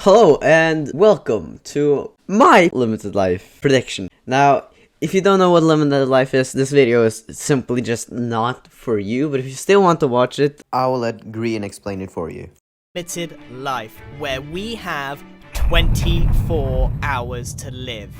Hello and welcome to my limited life prediction. Now, if you don't know what limited life is, this video is simply just not for you, but if you still want to watch it, I will let Green explain it for you. Limited life, where we have 24 hours to live.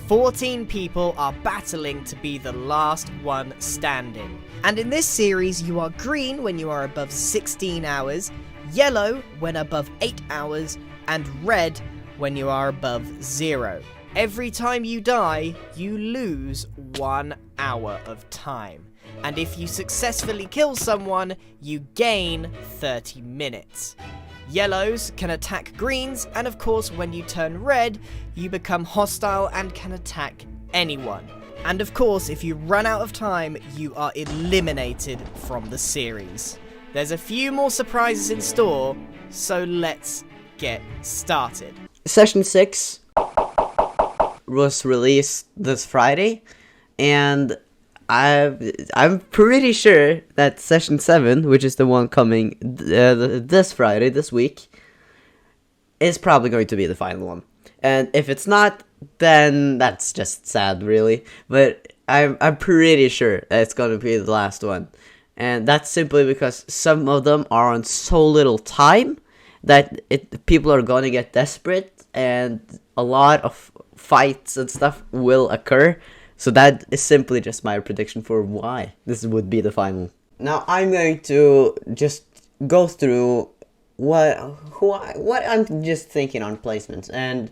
14 people are battling to be the last one standing. And in this series, you are green when you are above 16 hours, yellow when above 8 hours, and red when you are above 0. Every time you die, you lose 1 hour of time. And if you successfully kill someone, you gain 30 minutes. Yellows can attack greens, and of course when you turn red, you become hostile and can attack anyone. And of course, if you run out of time, you are eliminated from the series. There's a few more surprises in store, so let's get started. Session 6 was released this Friday, and I'm pretty sure that Session 7, which is the one coming this Friday, this week, is probably going to be the final one. And if it's not, then that's just sad, really. But I'm pretty sure that it's going to be the last one. And that's simply because some of them are on so little time that people are going to get desperate, and a lot of fights and stuff will occur. So that is simply just my prediction for why this would be the final. Now I'm going to just go through what I'm just thinking on placements, and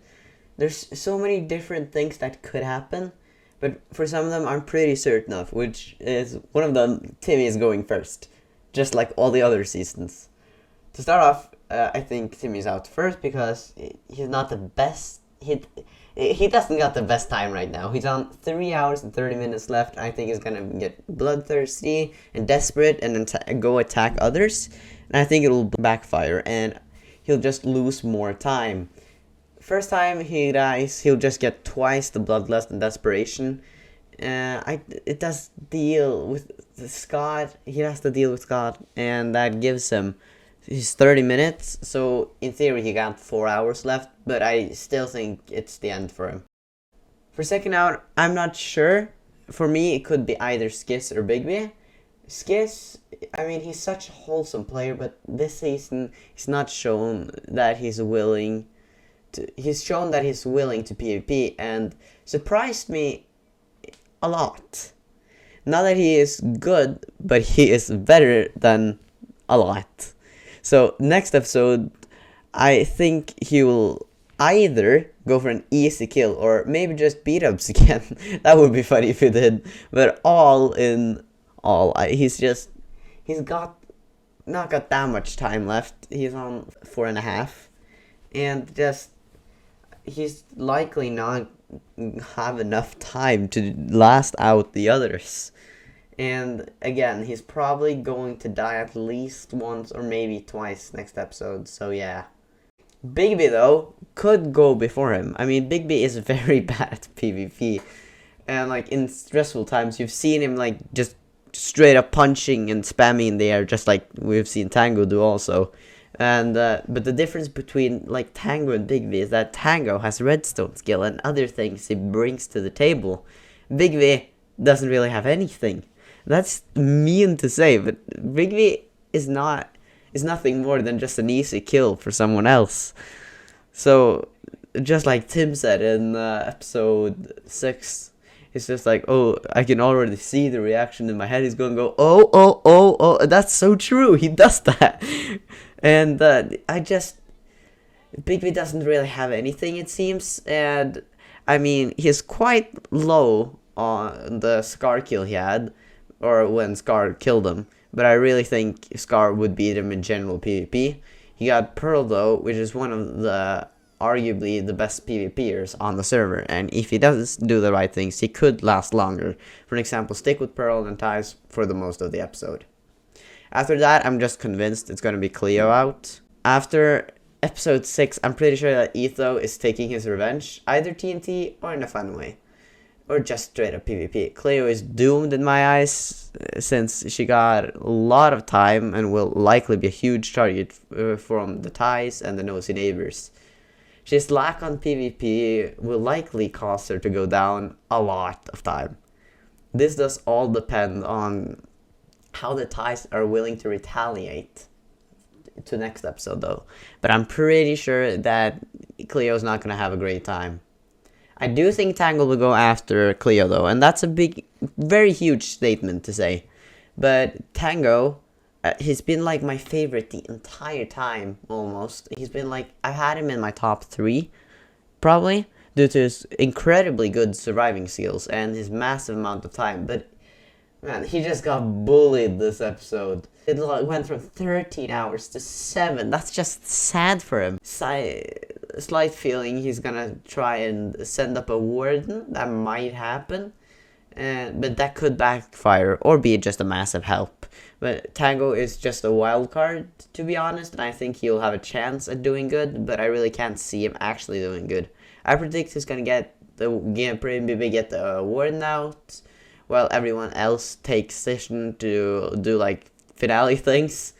there's so many different things that could happen, but for some of them I'm pretty certain of, which is one of them. Timmy is going first, just like all the other seasons. To start off, I think Timmy's out first because he's not the best. He doesn't got the best time right now. He's on 3 hours and 30 minutes left. I think he's gonna get bloodthirsty and desperate and then go attack others. And I think it'll backfire and he'll just lose more time. First time he dies, he'll just get twice the bloodlust and desperation. It does deal with Scott. He has to deal with Scott, and that gives him his 30 minutes, so in theory he got 4 hours left, but I still think it's the end for him. For second out, I'm not sure. For me, it could be either Skizz or Bigby. Skizz, I mean, he's such a wholesome player, but this season he's not shown that he's willing to. He's shown that he's willing to PvP, and surprised me a lot. Not that he is good, but he is better than a lot. So next episode, I think he will either go for an easy kill or maybe just beat ups again. That would be funny if he did. But all in all, he's got not got that much time left. He's on 4.5, and just he's likely not have enough time to last out the others. And again, he's probably going to die at least once or maybe twice next episode, so yeah. Bigby, though, could go before him. I mean, Bigby is very bad at PvP. And, like, in stressful times, you've seen him, like, just straight up punching and spamming in the air, just like we've seen Tango do also. And, but the difference between, like, Tango and Bigby is that Tango has redstone skill and other things he brings to the table. Bigby doesn't really have anything. That's mean to say, but Bigby is nothing more than just an easy kill for someone else. So, just like Tim said in episode 6, it's just like, oh, I can already see the reaction in my head. He's going to go, oh, that's so true. He does that. And Bigby doesn't really have anything, it seems. And, I mean, he's quite low on the Scar kill he had, or when Scar killed him, but I really think Scar would beat him in general PvP. He got Pearl, though, which is one of the arguably the best PvPers on the server, and if he does do the right things, he could last longer. For an example, stick with Pearl and Ties for the most of the episode. After that, I'm just convinced it's going to be Cleo out. After episode 6, I'm pretty sure that Etho is taking his revenge, either TNT or in a fun way. Or just straight up PvP. Cleo is doomed in my eyes, since she got a lot of time and will likely be a huge target from the Ties and the nosy neighbors. She's lack on PvP will likely cause her to go down a lot of time. This does all depend on how the ties are willing to retaliate to next episode though. But I'm pretty sure that Cleo's not going to have a great time. I do think Tango will go after Cleo though, and that's a big, very huge statement to say. But Tango, he's been like my favorite the entire time, almost. He's been like, I've had him in my top 3, probably, due to his incredibly good surviving skills and his massive amount of time. But, man, he just got bullied this episode. It went from 13 hours to 7. That's just sad for him. Slight feeling he's gonna try and send up a warden. That might happen. But that could backfire or be just a massive help. But Tango is just a wild card, to be honest, and I think he'll have a chance at doing good, but I really can't see him actually doing good. I predict he's gonna get the warden out, while everyone else takes session to do like finale things,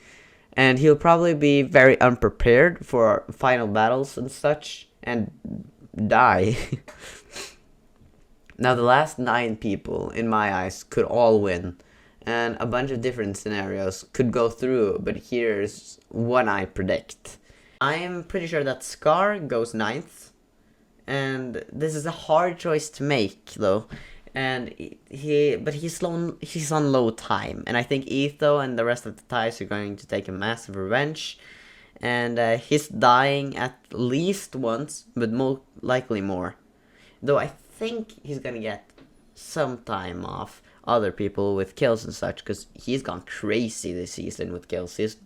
and he'll probably be very unprepared for final battles and such, and die. Now, the last 9 people, in my eyes, could all win, and a bunch of different scenarios could go through, but here's one I predict. I am pretty sure that Scar goes 9th, and this is a hard choice to make, though, and he's on low time, and I think Etho and the rest of the ties are going to take a massive revenge, and he's dying at least once, but most likely more, though I think he's gonna get some time off other people with kills and such, because he's gone crazy this season with kills. He's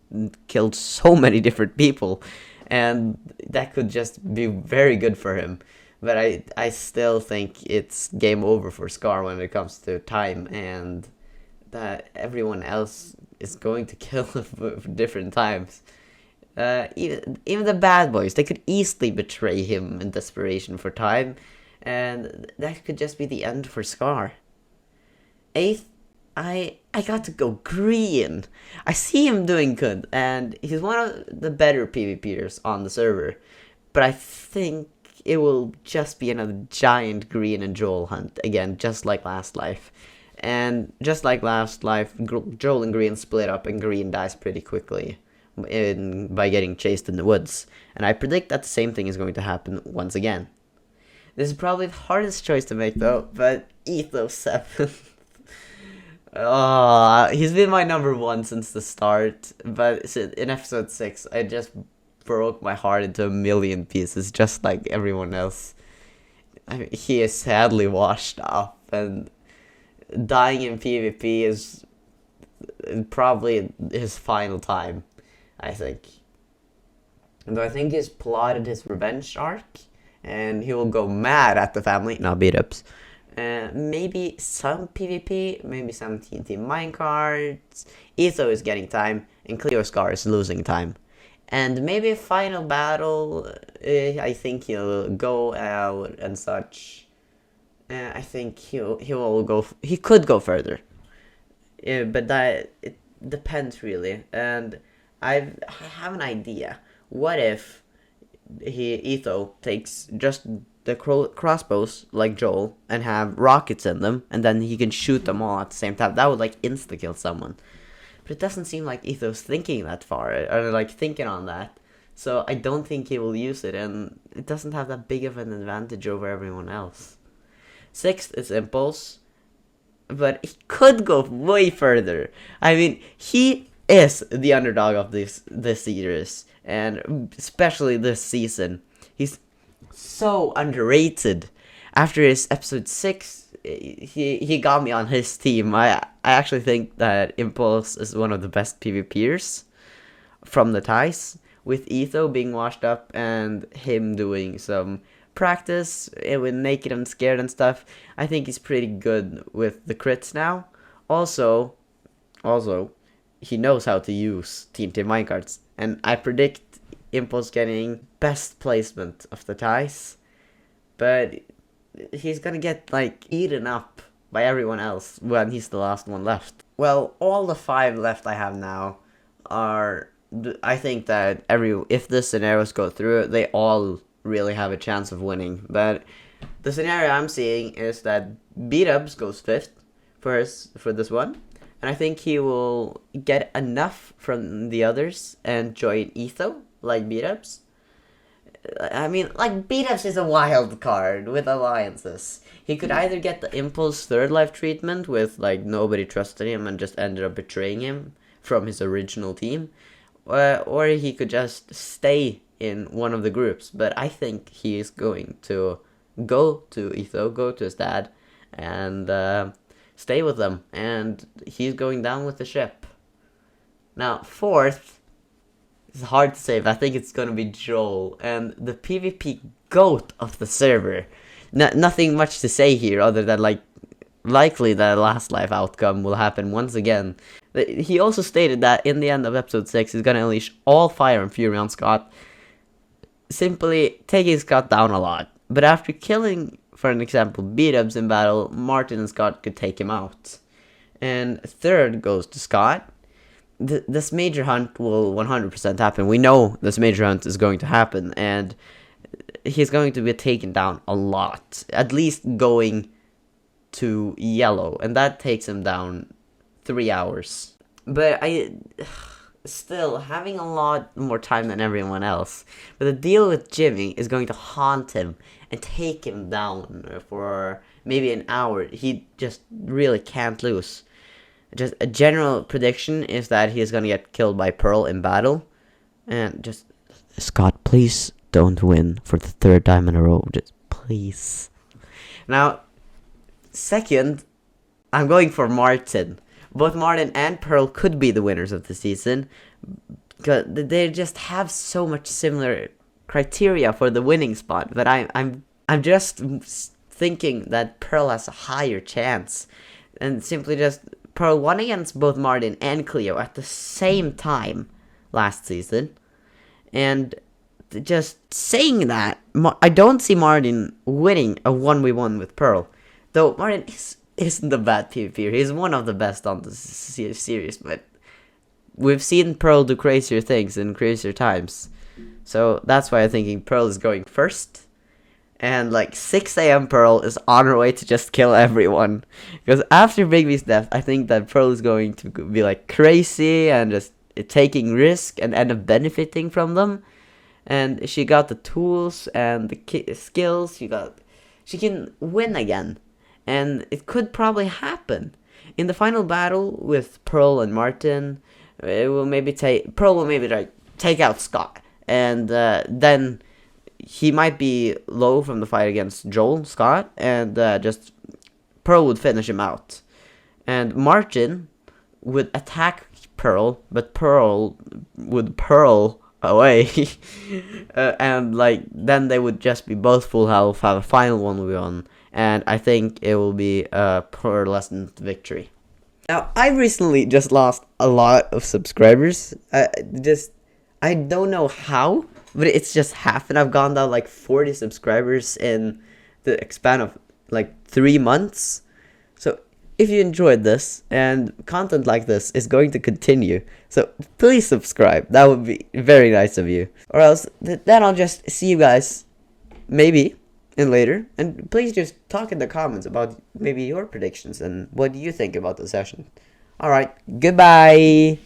killed so many different people, and that could just be very good for him. But I still think it's game over for Scar when it comes to time, and that everyone else is going to kill him for different times. Even the bad boys, they could easily betray him in desperation for time, and that could just be the end for Scar. 8th, I got to go green. I see him doing good, and he's one of the better PvPers on the server, but I think it will just be another giant Green and Joel hunt again, just like last life. And just like last life, Joel and Green split up, and Green dies pretty quickly by getting chased in the woods. And I predict that the same thing is going to happen once again. This is probably the hardest choice to make though, but Ethos 7. He's been my number 1 since the start, but in episode 6, I just broke my heart into a million pieces, just like everyone else. I mean, he is sadly washed up, and dying in PvP is probably his final time, I think. Though I think he's plotted his revenge arc, and he will go mad at the family, not beat-ups. Maybe some PvP, maybe some TNT minecarts. Etho is getting time, and Cleo Scar is losing time. And maybe a final battle, I think he'll go out and such. I think he could go further. But it depends really. And I have an idea. What if Etho takes just the crossbows like Joel and have rockets in them, and then he can shoot them all at the same time? That would like insta-kill someone. But it doesn't seem like Etho's thinking that far, or like thinking on that. So I don't think he will use it, and it doesn't have that big of an advantage over everyone else. 6th is Impulse, but he could go way further. I mean, he is the underdog of this series, and especially this season. He's so underrated. After his episode 6, he got me on his team. I actually think that Impulse is one of the best PvPers from the ties, with Etho being washed up and him doing some practice with naked and scared and stuff. I think he's pretty good with the crits now. Also, he knows how to use TNT minecarts, and I predict Impulse getting best placement of the ties, but he's gonna get like eaten up by everyone else when he's the last one left. Well, all the 5 left I have now are, I think that if the scenarios go through, they all really have a chance of winning. But the scenario I'm seeing is that B-Dubs goes 5th for this one. And I think he will get enough from the others and join Etho, like B-Dubs. I mean, like, B-Dubs is a wild card with alliances. He could either get the Impulse third life treatment with, like, nobody trusted him and just ended up betraying him from his original team. Or he could just stay in one of the groups. But I think he is going to go to Etho, go to his dad, and stay with them. And he's going down with the ship. Now, 4th, it's hard to say, but I think it's going to be Joel. And the PvP GOAT of the server. Nothing much to say here other than, like, likely the last life outcome will happen once again. He also stated that in the end of episode 6, he's going to unleash all fire and fury on Scott, simply taking Scott down a lot. But after killing, for an example, B-Dubs in battle, Martin and Scott could take him out. And 3rd goes to Scott. This major hunt will 100% happen. We know this major hunt is going to happen, and he's going to be taken down a lot. At least going to yellow, and that takes him down 3 hours. But still, having a lot more time than everyone else. But the deal with Jimmy is going to haunt him and take him down for maybe an hour. He just really can't lose. Just a general prediction is that he is going to get killed by Pearl in battle. And just, Scott, please don't win for the 3rd time in a row. Just please. Now, 2nd, I'm going for Martin. Both Martin and Pearl could be the winners of the season, because they just have so much similar criteria for the winning spot. But I'm just thinking that Pearl has a higher chance, and simply just Pearl won against both Martin and Cleo at the same time last season, and just saying that, I don't see Martin winning a 1v1 with Pearl. Though Martin isn't a bad PvPer. He's one of the best on the series, but we've seen Pearl do crazier things in crazier times. So that's why I'm thinking Pearl is going 1st. And like 6 a.m. Pearl is on her way to just kill everyone. Because after Big B's death, I think that Pearl is going to be like crazy and just taking risk and end up benefiting from them. And she got the tools and the skills. She can win again. And it could probably happen. In the final battle with Pearl and Martin, Pearl will maybe take out Scott. And then he might be low from the fight against Joel, Scott, and just Pearl would finish him out. And Martin would attack Pearl, but Pearl would Pearl away. And like then they would just be both full health, have a final 1v1, and I think it will be a pearlescent victory. Now, I recently just lost a lot of subscribers. I don't know how, but it's just happened. I've gone down like 40 subscribers in the span of like 3 months. So if you enjoyed this, and content like this is going to continue, so please subscribe. That would be very nice of you. Or else, then I'll just see you guys maybe in later. And please just talk in the comments about maybe your predictions and what you think about the session. Alright, goodbye!